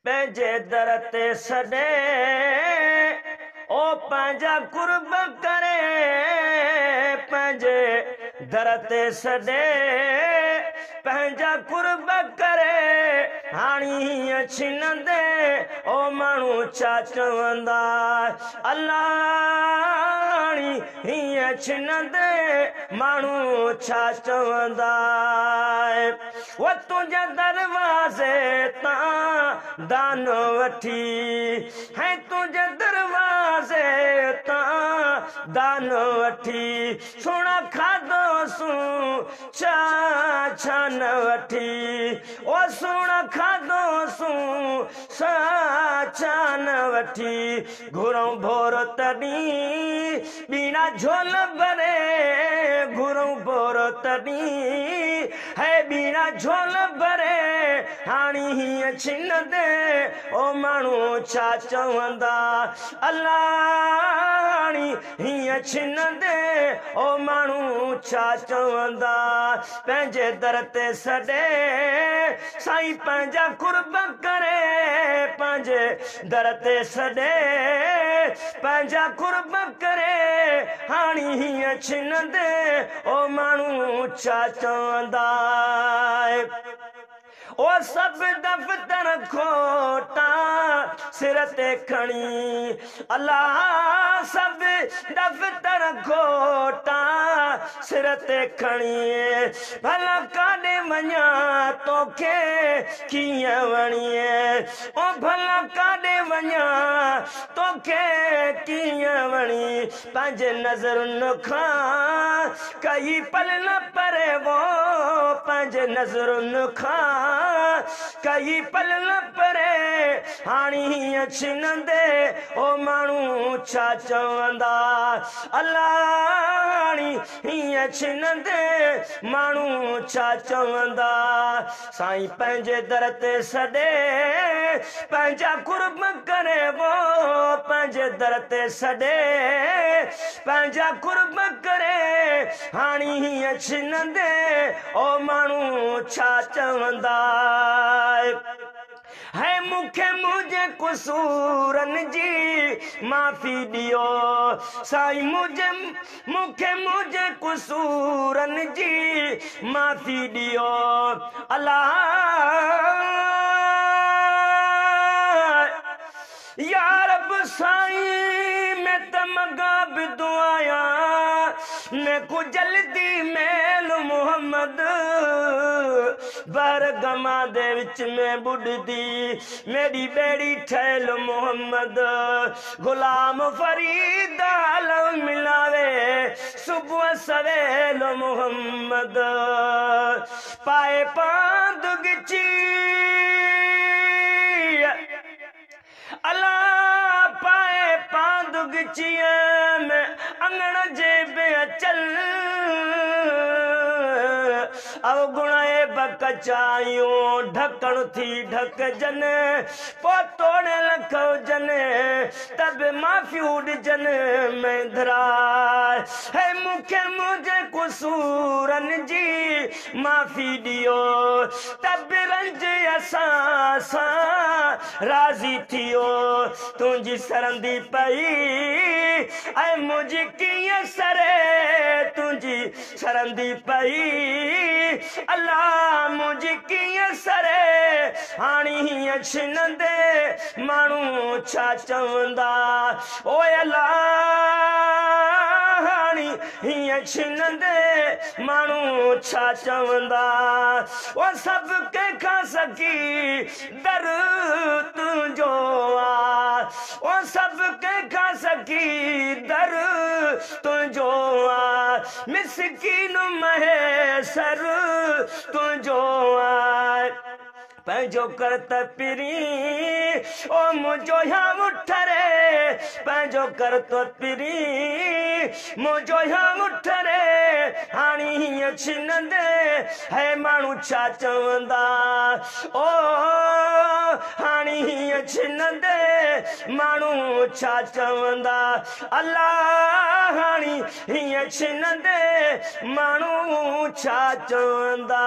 पंहिंजे दर ते सॾे ओ पंहिंजा कुर्ब करे पंहिंजे दर ते सॾे पंहिंजा कुर्ब करे हाणी हीअं छिनंदे ओ माण्हू छा चवंदा अल्लाह हाणी हीअं छिनंदे माण्हू छा चवंदा वो तुंहिंजे दरवाज़े तां दान वठी है तुंहिंजे दरवाज़े तां दान वठी सुण खाधो सूं छा छा न वठी ओ सुण खाधो सूं छा न वठी घुरूं भोर तॾहिं बीना झोल भरे घुरूं भोर तॾहिं है बीना झोल भरे हाणी हीअं छिनंदे ओ माण्हू छा चवंदा अल्लाह हाणी हीअं छिनंदे ओ माण्हू छा चवंदा पंहिंजे दर ते सॾे साईं पंहिंजा कुर्ब करे पंहिंजे दर ते सॾे पंहिंजा कुर्ब करे हाणी हीअं छिनंदे ओ माण्हू छा चवंदा ओ सब दफ़्तर खोटा सिर ते खणी अल्लाह सब दफ़्तर खोटा सिर ते खणी भला काॾे वञा तोखे कीअं वणीए ओ भला काॾे वञा तोखे कीअं वणी पंहिंजे नज़रुनि खां कई पल न परे वो पंहिंजे नज़रुनि खां कई पल न परे हाणी हीअं छिनंदे ओ माण्हू छा चवंदा अल्लाह हाणी हीअं छिनंदे माण्हू छा चवंदा साईं पंहिंजे दर ते सॾे पंहिंजा कुर्ब करे वो पंहिंजे दर ते सॾे पंहिंजा कुर्ब करे हाणी हीअं छिनंदे ओ माण्हू छा चवंदा है मूंखे मुंहिंजे कुसूरनि जी माफ़ी ॾियो साईं मूंखे मुंहिंजे कुसूरनि जी माफ़ी ॾियो अल्लाह या रब साईं मैं त मगा बि दुआया मैं को जल्दी मेल मोहम्मद बर गमा दे विच में बुढ़दी मेरी बेड़ी ठहल मोहम्मद गुलाम फरीद आलम मिलावे सुबह सवेल मोहम्मद पाए पांद गिची अल्लाह पाए पांद गिचिए में अंगण जे बे चल अवगुणाए बकचायूं ढकण थी ढक जन पो तोड़े लखो जन तब माफी उड़ जन में धरा है मूंखे मुझे कुसूरन जी माफी दियो तब रंज असां सां राज़ी थियो तुंहिंजी सरंदी पई ऐं मुंहिंजी कीअं सरे तुंहिंजी सरंदी पई अल्लाह मुंहिंजी कीअं सरे हाणी हीअं छिनंदे माण्हू छा चवंदा ओए अल्लाह हाणी हीअं छिनंदे माण्हू छा चवंदा ओ सभु कंहिंखां सकी दर तुंहिंजो आ ओ सभु कंहिंखां सकी दर तुंहिंजो आ मिसकीन महेसर तुंहिंजो आ पंहिंजो कर त पिरी ओ मुंहिंजो या उठ रे पंहिंजो कर त पिरी मुंहिंजो या उठ रे हाणी हीअं छिनंदे है माण्हू छा चवंदा ओ हाणी हीअं छिनंदे माण्हू छा चवंदा अल्लाह हाणी हीअं छिनंदे माण्हू छा चवंदा।